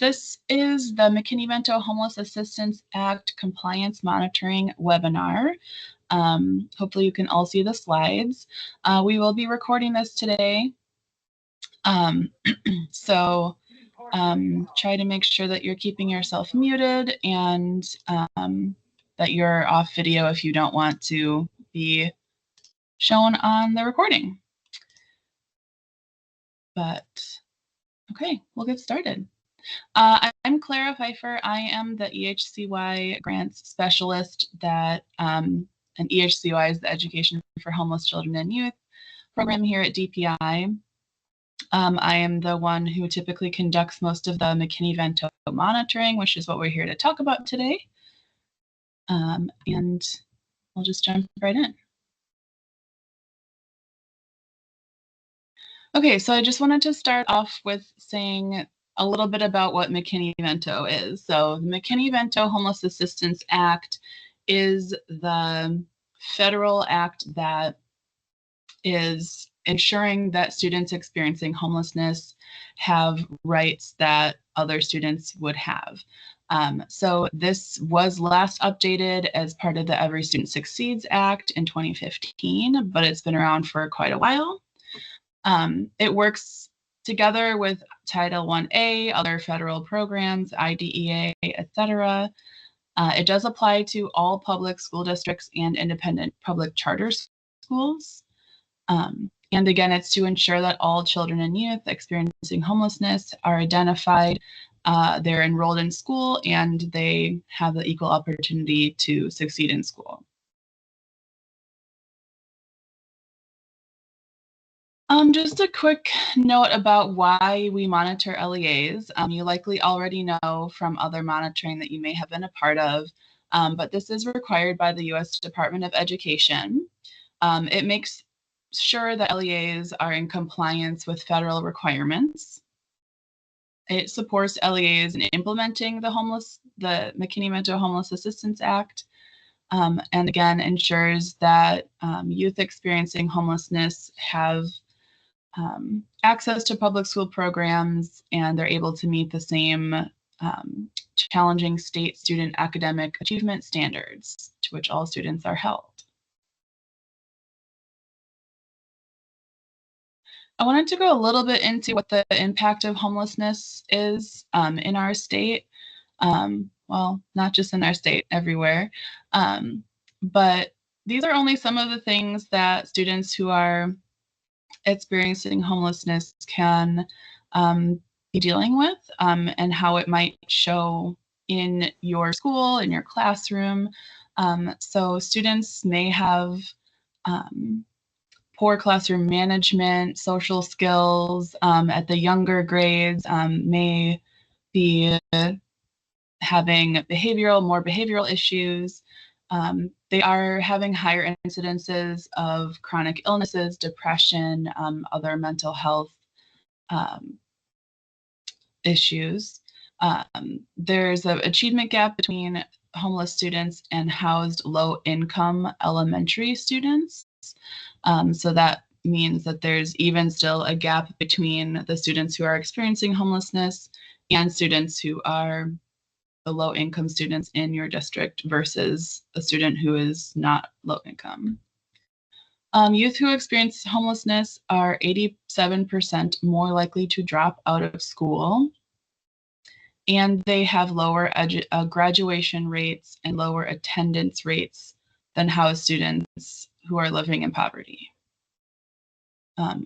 This is the McKinney-Vento Homeless Assistance Act Compliance Monitoring webinar. Hopefully you can all see the slides. We will be recording this today. So try to make sure that you're keeping yourself muted and that you're off video if you don't want to be shown on the recording. But okay, we'll get started. I'm Clara Pfeiffer. I am the EHCY grants specialist that, and EHCY is the Education for Homeless Children and Youth program here at DPI. I am the one who typically conducts most of the McKinney-Vento monitoring, which is what we're here to talk about today. And we'll just jump right in. Okay, so I just wanted to start off with saying a little bit about what McKinney-Vento is. So the McKinney-Vento Homeless Assistance Act is the federal act that is ensuring that students experiencing homelessness have rights that other students would have. So this was last updated as part of the Every Student Succeeds Act in 2015, but it's been around for quite a while. It works together with Title 1A, other federal programs, IDEA, etc. It does apply to all public school districts and independent public charter schools. And again, it's to ensure that all children and youth experiencing homelessness are identified, they're enrolled in school, and they have the equal opportunity to succeed in school. Just a quick note about why we monitor LEAs. You likely already know from other monitoring that you may have been a part of, but this is required by the U.S. Department of Education. It makes sure that LEAs are in compliance with federal requirements. It supports LEAs in implementing the McKinney-Vento Homeless Assistance Act, and again ensures that youth experiencing homelessness have access to public school programs, and they're able to meet the same challenging state student academic achievement standards to which all students are held. I wanted to go a little bit into what the impact of homelessness is in our state. Well, not just in our state, everywhere. But these are only some of the things that students who are experiencing homelessness can be dealing with, and how it might show in your school, in your classroom. So students may have poor classroom management, social skills at the younger grades, may be having more behavioral issues. They are having higher incidences of chronic illnesses, depression, other mental health issues. There's an achievement gap between homeless students and housed low-income elementary students. So that means that there's even still a gap between the students who are experiencing homelessness and students who are the low-income students in your district versus a student who is not low-income. Youth who experience homelessness are 87% more likely to drop out of school, and they have lower graduation rates and lower attendance rates than housed students who are living in poverty.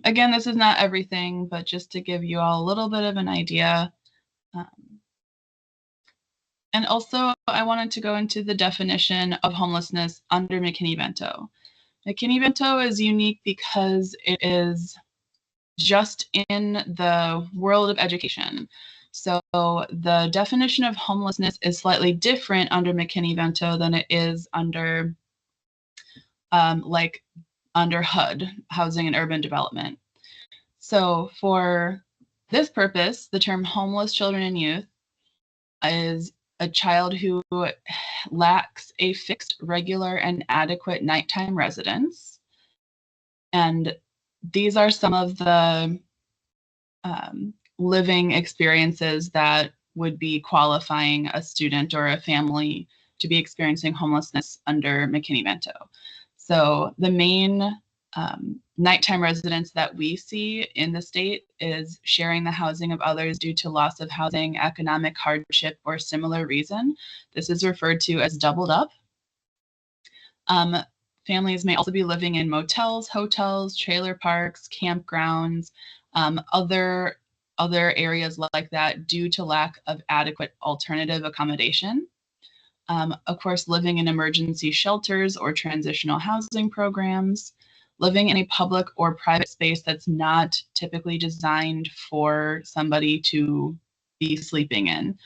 Again, this is not everything, but just to give you all a little bit of an idea. And also, I wanted to go into the definition of homelessness under McKinney-Vento. McKinney-Vento is unique because it is just in the world of education. So the definition of homelessness is slightly different under McKinney-Vento than it is under under HUD, Housing and Urban Development. So for this purpose, the term homeless children and youth is a child who lacks a fixed, regular, and adequate nighttime residence. And these are some of the living experiences that would be qualifying a student or a family to be experiencing homelessness under McKinney-Vento. So the main nighttime residence that we see in the state is sharing the housing of others due to loss of housing, economic hardship, or similar reason. This is referred to as doubled up. Families may also be living in motels, hotels, trailer parks, campgrounds, other areas like that due to lack of adequate alternative accommodation. Of course, living in emergency shelters or transitional housing programs, living in a public or private space that's not typically designed for somebody to be sleeping in.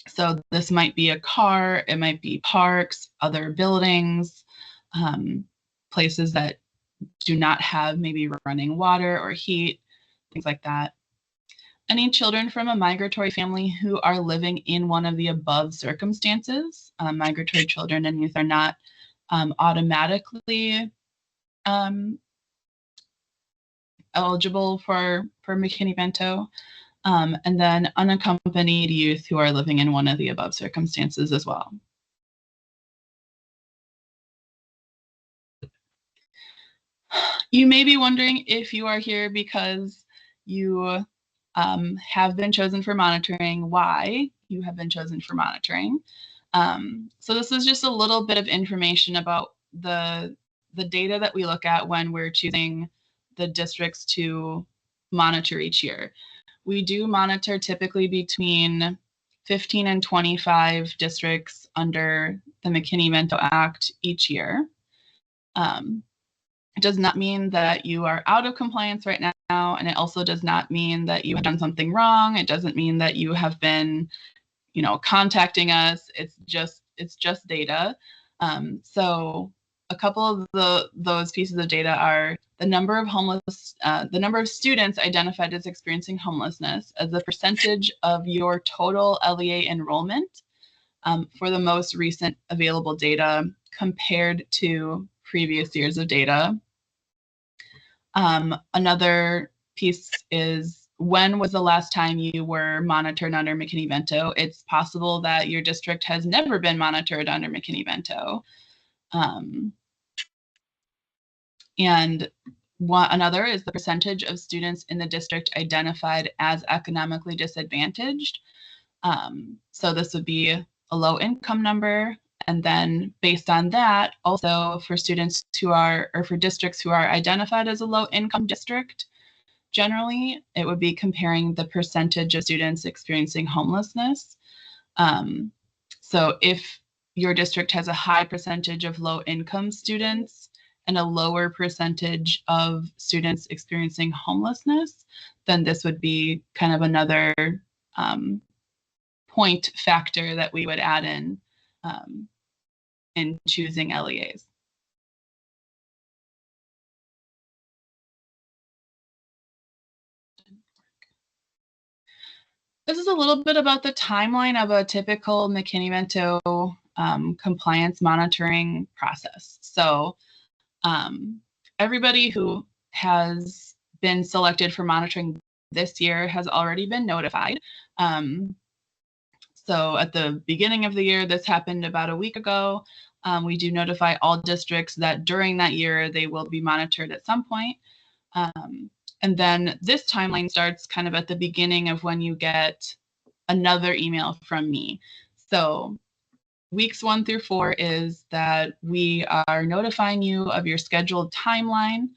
So this might be a car, it might be parks, other buildings, places that do not have maybe running water or heat, things like that. Any children from a migratory family who are living in one of the above circumstances. Migratory children and youth are not automatically eligible for McKinney-Vento. And then unaccompanied youth who are living in one of the above circumstances as well. You may be wondering if you are here because you have been chosen for monitoring, why you have been chosen for monitoring. So this is just a little bit of information about the data that we look at when we're choosing the districts to monitor each year. We do monitor typically between 15 and 25 districts under the McKinney-Vento Act each year. It does not mean that you are out of compliance right now, and it also does not mean that you have done something wrong. It doesn't mean that you have been, contacting us. It's just data. So a couple of those pieces of data are the number of students identified as experiencing homelessness as a percentage of your total LEA enrollment for the most recent available data compared to previous years of data. Another piece is, when was the last time you were monitored under McKinney-Vento? It's possible that your district has never been monitored under McKinney-Vento. And another is the percentage of students in the district identified as economically disadvantaged. So this would be a low income number. And then based on that, also for students who are, or for districts who are identified as a low income district, generally, it would be comparing the percentage of students experiencing homelessness. So if your district has a high percentage of low income students and a lower percentage of students experiencing homelessness, then this would be kind of another point factor that we would add in choosing LEAs. This is a little bit about the timeline of a typical McKinney-Vento compliance monitoring process. So everybody who has been selected for monitoring this year has already been notified. So at the beginning of the year, this happened about a week ago. We do notify all districts that during that year, they will be monitored at some point. And then this timeline starts kind of at the beginning of when you get another email from me. So weeks 1 through 4 is that we are notifying you of your scheduled timeline.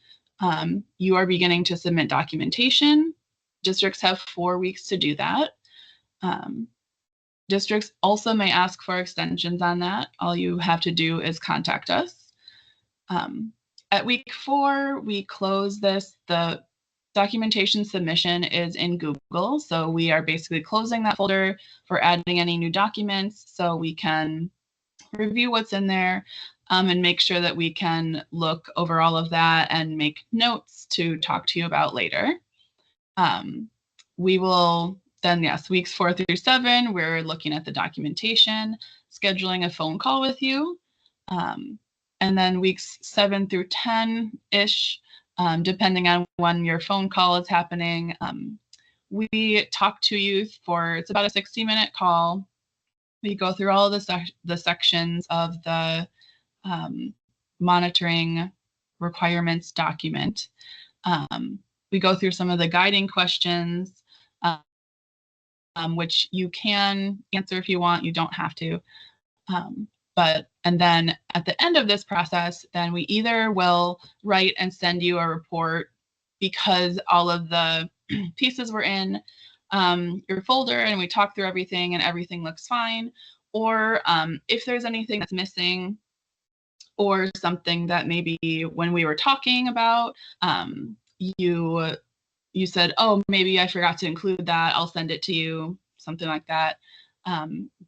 You are beginning to submit documentation. Districts have 4 weeks to do that. Districts also may ask for extensions on that. All you have to do is contact us. At week 4, we close this. The documentation submission is in Google, so we are basically closing that folder for adding any new documents so we can review what's in there and make sure that we can look over all of that and make notes to talk to you about later. We will then, yes, weeks 4 through 7, we're looking at the documentation, scheduling a phone call with you. And then weeks 7 through 10-ish, depending on when your phone call is happening, we talk to you it's about a 60-minute call. We go through all of the sections of the monitoring requirements document. We go through some of the guiding questions, which you can answer if you want. You don't have to. And then at the end of this process, then we either will write and send you a report because all of the pieces were in your folder and we talk through everything and everything looks fine. Or if there's anything that's missing or something that maybe when we were talking about, you said, oh, maybe I forgot to include that, I'll send it to you, something like that.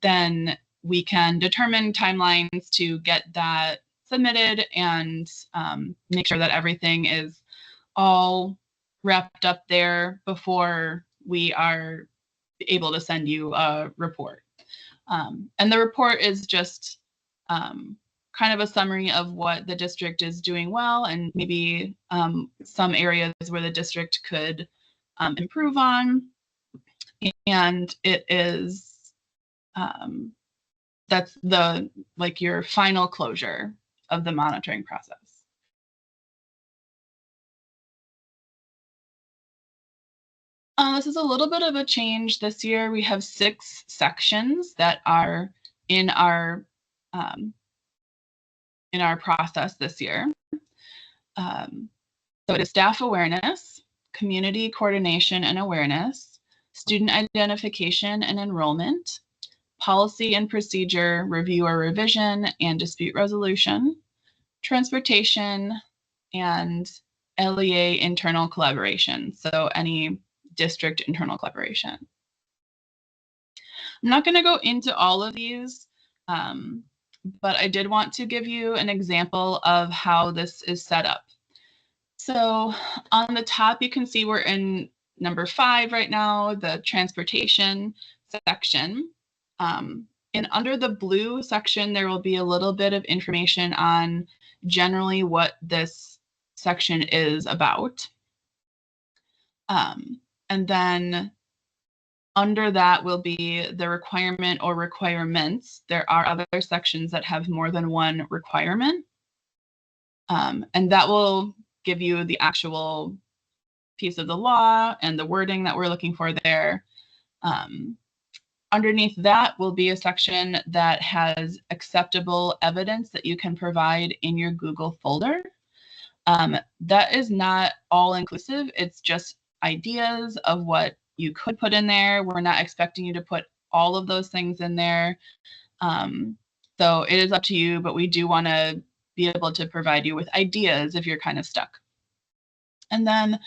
Then we can determine timelines to get that submitted and make sure that everything is all wrapped up there before we are able to send you a report. And the report is just kind of a summary of what the district is doing well and maybe some areas where the district could improve on. And it is, that's your final closure of the monitoring process. This is a little bit of a change this year. We have 6 sections that are in our process this year. So it is staff awareness, community coordination and awareness, student identification and enrollment, policy and procedure review or revision and dispute resolution, transportation, and LEA internal collaboration. So any district internal collaboration. I'm not going to go into all of these, but I did want to give you an example of how this is set up. So on the top, you can see we're in number 5 right now, the transportation section. And under the blue section, there will be a little bit of information on generally what this section is about. And then under that will be the requirement or requirements. There are other sections that have more than one requirement. And that will give you the actual piece of the law and the wording that we're looking for there. Underneath that will be a section that has acceptable evidence that you can provide in your Google folder. That is not all inclusive. It's just ideas of what you could put in there. We're not expecting you to put all of those things in there. So it is up to you, but we do want to be able to provide you with ideas if you're kind of stuck. And then,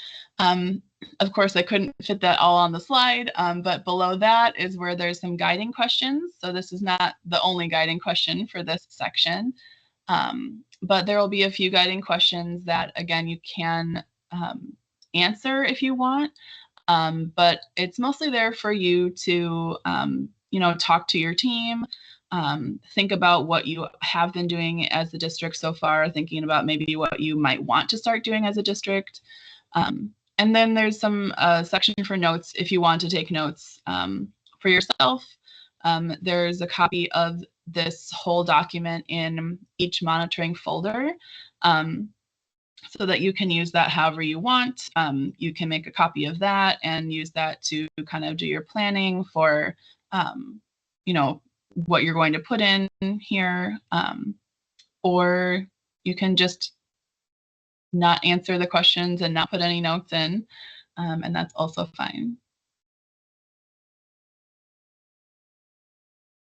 of course, I couldn't fit that all on the slide, but below that is where there's some guiding questions. So this is not the only guiding question for this section, but there will be a few guiding questions that, again, you can answer if you want. But it's mostly there for you to, talk to your team, think about what you have been doing as a district so far, thinking about maybe what you might want to start doing as a district. And then there's some section for notes if you want to take notes for yourself. There's a copy of this whole document in each monitoring folder. So that you can use that however you want. You can make a copy of that and use that to kind of do your planning for, what you're going to put in here. Or you can just not answer the questions and not put any notes in, and that's also fine.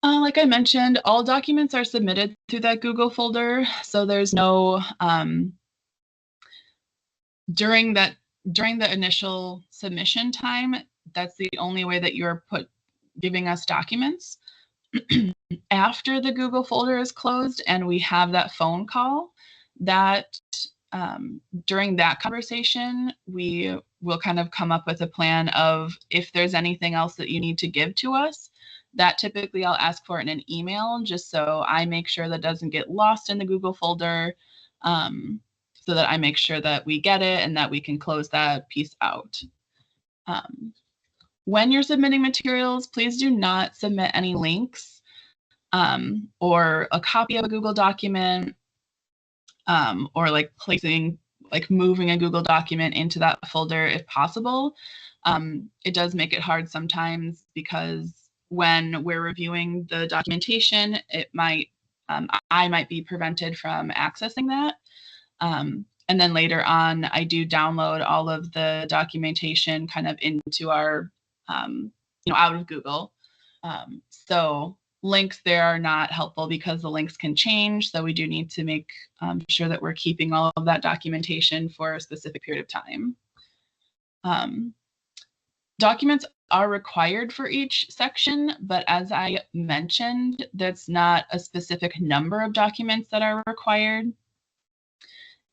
Like I mentioned, all documents are submitted through that Google folder, so there's no during the initial submission time, that's the only way that you're giving us documents. After the Google folder is closed and we have that phone call, that during that conversation, we will kind of come up with a plan of if there's anything else that you need to give to us. That typically I'll ask for in an email, just so I make sure that doesn't get lost in the Google folder. So that I make sure that we get it and that we can close that piece out. When you're submitting materials, please do not submit any links or a copy of a Google document or like moving a Google document into that folder if possible. It does make it hard sometimes because when we're reviewing the documentation, I might be prevented from accessing that. And then later on, I do download all of the documentation kind of into our, out of Google. So links there are not helpful because the links can change. So we do need to make sure that we're keeping all of that documentation for a specific period of time. Documents are required for each section, but as I mentioned, that's not a specific number of documents that are required.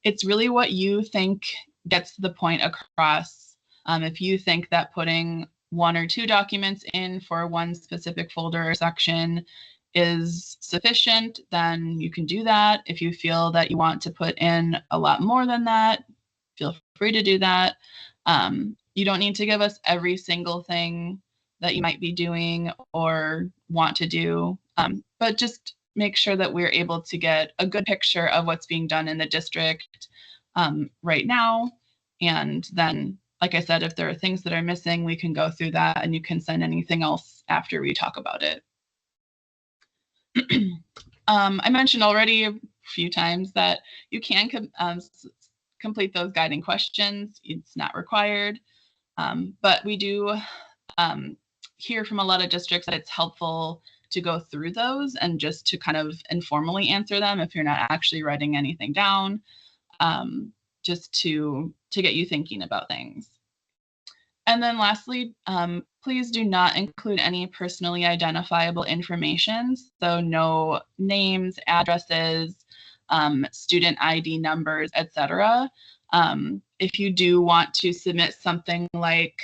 It's really what you think gets the point across. If you think that putting 1 or 2 documents in for one specific folder or section is sufficient, then you can do that. If you feel that you want to put in a lot more than that, feel free to do that. You don't need to give us every single thing that you might be doing or want to do, but just make sure that we're able to get a good picture of what's being done in the district right now. And then, like I said, if there are things that are missing, we can go through that and you can send anything else after we talk about it. I mentioned already a few times that you can complete those guiding questions. It's not required, but we do hear from a lot of districts that it's helpful to go through those and just to kind of informally answer them if you're not actually writing anything down, just to get you thinking about things. And then lastly, please do not include any personally identifiable information. So no names, addresses, student ID numbers, etc. If you do want to submit something like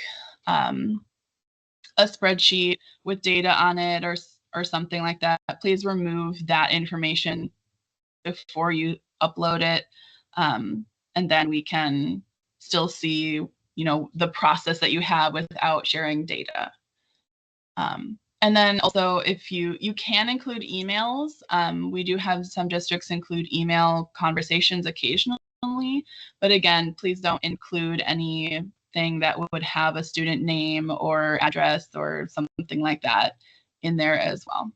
a spreadsheet with data on it or something like that, please remove that information before you upload it. And then we can still see, the process that you have without sharing data. And then also if you can include emails. We do have some districts include email conversations occasionally, but again, please don't include anything that would have a student name or address or something like that in there as well.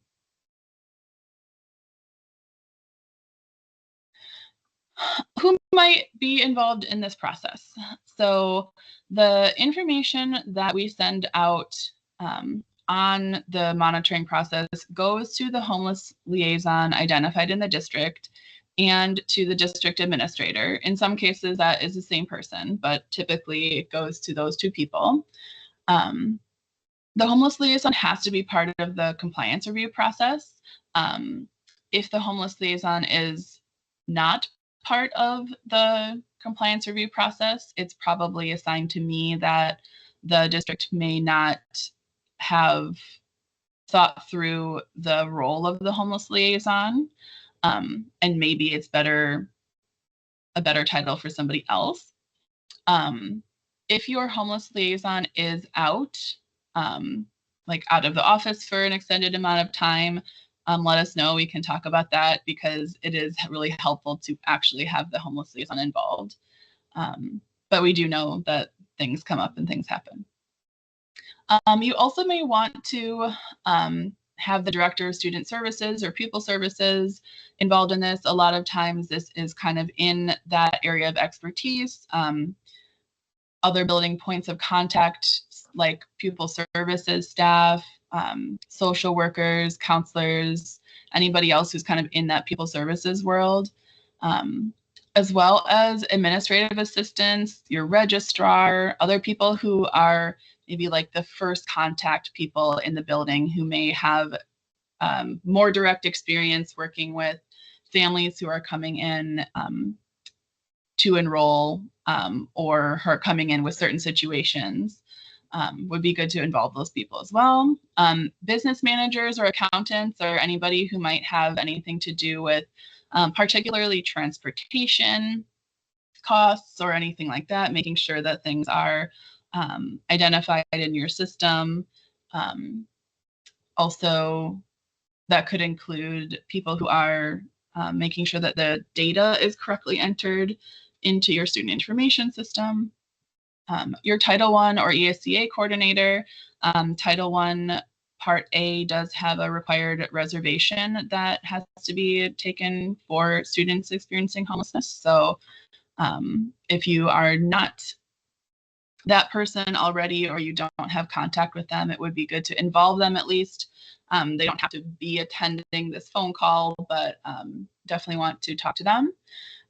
Who might be involved in this process? So the information that we send out on the monitoring process goes to the homeless liaison identified in the district and to the district administrator. In some cases, that is the same person, but typically it goes to those 2 people. The homeless liaison has to be part of the compliance review process. If the homeless liaison is not part of the compliance review process, it's probably assigned to me that the district may not have thought through the role of the homeless liaison. And maybe it's a better title for somebody else. If your homeless liaison is out, out of the office for an extended amount of time, let us know. We can talk about that because it is really helpful to actually have the homeless liaison involved. But we do know that things come up and things happen. You also may want to have the director of student services or pupil services involved in this. A lot of times this is kind of in that area of expertise. Other building points of contact like pupil services staff, social workers, counselors, anybody else who's kind of in that pupil services world, as well as administrative assistants, your registrar, other people who are maybe like the first contact people in the building who may have more direct experience working with families who are coming in to enroll or who are coming in with certain situations. Would be good to involve those people as well. Business managers or accountants or anybody who might have anything to do with particularly transportation costs or anything like that, making sure that things are identified in your system. Also, that could include people who are making sure that the data is correctly entered into your student information system. Your Title I or ESCA coordinator. Title I Part A does have a required reservation that has to be taken for students experiencing homelessness. So if you are not that person already, or you don't have contact with them, it would be good to involve them at least. They don't have to be attending this phone call, but definitely want to talk to them.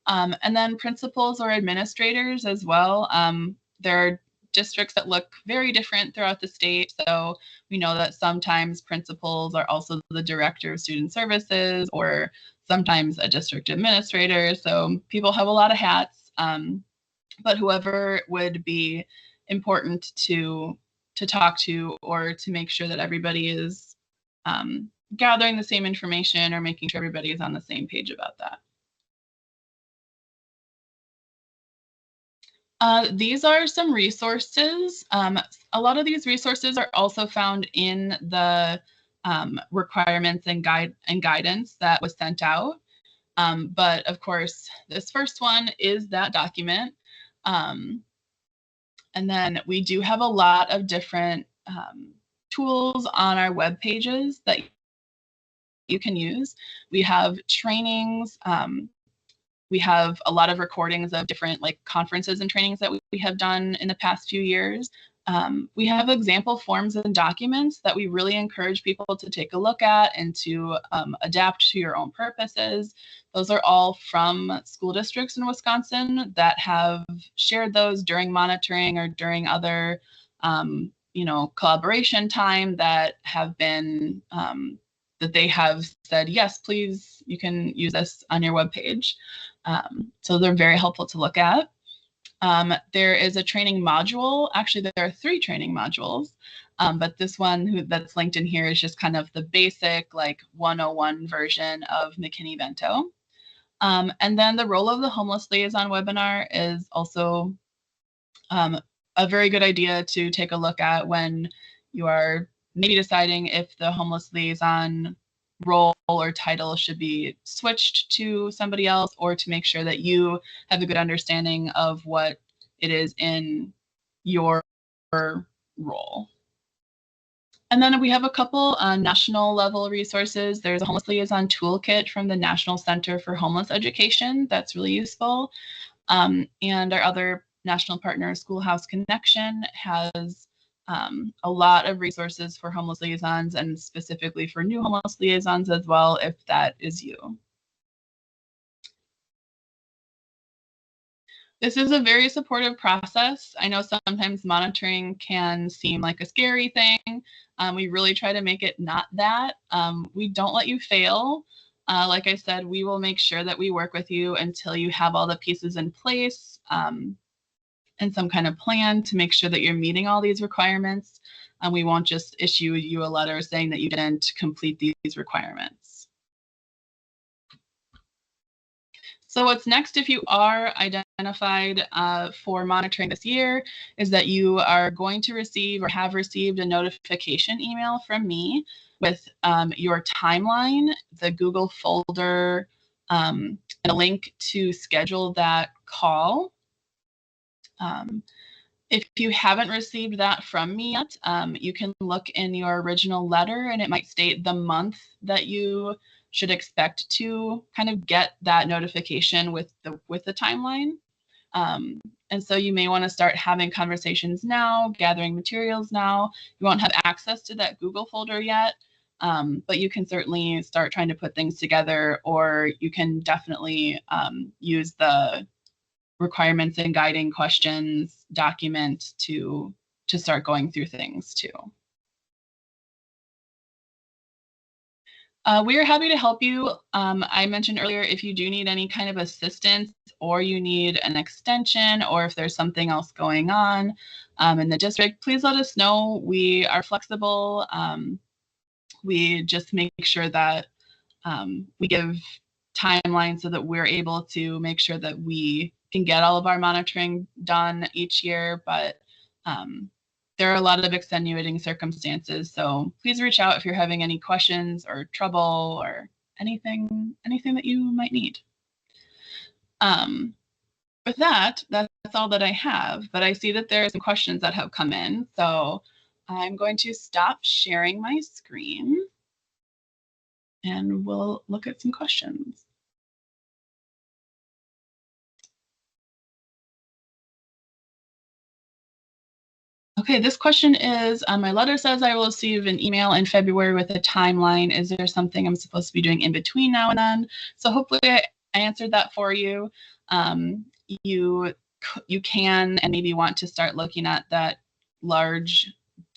And then principals or administrators as well. There are districts that look very different throughout the state. So we know that sometimes principals are also the director of student services, or sometimes a district administrator. So people have a lot of hats. But whoever would be important to talk to, or to make sure that everybody is gathering the same information, or making sure everybody is on the same page about that. These are some resources. A lot of these resources are also found in the requirements and guidance that was sent out. But of course, this first one is that document. And then we do have a lot of different tools on our web pages that you can use. We have trainings. We have a lot of recordings of different conferences and trainings that we have done in the past few years. We have example forms and documents that we really encourage people to take a look at and to adapt to your own purposes. Those are all from school districts in Wisconsin that have shared those during monitoring or during other, collaboration time, that have been, that they have said, yes, please, you can use this on your webpage. So they're very helpful to look at. There is a training module. Actually, there are 3 training modules, but this one that's linked in here is just kind of the basic 101 version of McKinney Vento. And then the role of the homeless liaison webinar is also a very good idea to take a look at when you are maybe deciding if the homeless liaison role or title should be switched to somebody else, or to make sure that you have a good understanding of what it is in your role. And then we have a couple national level resources. There's a homeless liaison toolkit from the National Center for Homeless Education that's really useful. And our other national partner, Schoolhouse Connection, has a lot of resources for homeless liaisons, and specifically for new homeless liaisons as well, if that is you. This is a very supportive process. I know sometimes monitoring can seem like a scary thing. We really try to make it not that. We don't let you fail. Like I said, we will make sure that we work with you until you have all the pieces in place, and some kind of plan to make sure that you're meeting all these requirements. We won't just issue you a letter saying that you didn't complete these requirements. So what's next if you are identified for monitoring this year is that you are going to receive, or have received, a notification email from me with your timeline, the Google folder, and a link to schedule that call. If you haven't received that from me yet, you can look in your original letter, and it might state the month that you should expect to kind of get that notification with the timeline. And so you may want to start having conversations now, gathering materials now. You won't have access to that Google folder yet, but you can certainly start trying to put things together, or you can definitely use the requirements and guiding questions document to start going through things too. We are happy to help you. I mentioned earlier, if you do need any kind of assistance, or you need an extension, or if there's something else going on in the district, please let us know. We are flexible. We just make sure that we give timelines so that we're able to make sure that we can get all of our monitoring done each year. But There are a lot of extenuating circumstances, so please reach out if you're having any questions or trouble or anything that you might need. With that, that's all that I have, but I see that there are some questions that have come in, so I'm going to stop sharing my screen and we'll look at some questions. Okay, this question is, my letter says I will receive an email in February with a timeline. Is there something I'm supposed to be doing in between now and then? So hopefully I answered that for you. You can and maybe want to start looking at that large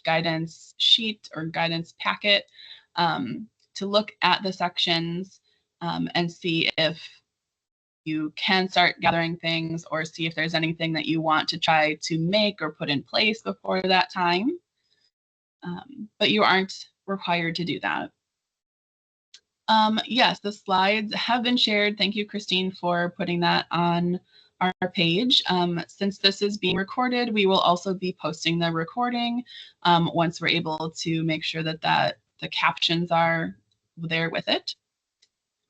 guidance sheet or guidance packet to look at the sections and see if you can start gathering things or see if there's anything that you want to try to make or put in place before that time. But you aren't required to do that. Yes, the slides have been shared. Thank you, Christine, for putting that on our page. Since this is being recorded, we will also be posting the recording once we're able to make sure that the captions are there with it.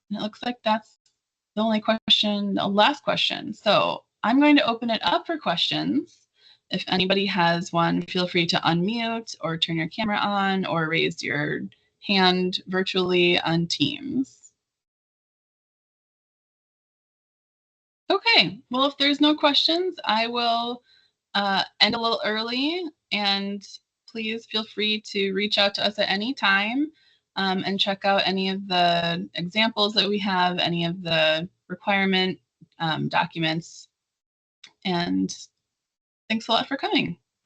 And it looks like that's the only question, the last question. So I'm going to open it up for questions. If anybody has one, feel free to unmute or turn your camera on or raise your hand virtually on Teams. Okay, well, if there's no questions, I will end a little early, and please feel free to reach out to us at any time and check out any of the examples that we have, any of the requirement documents. And thanks a lot for coming.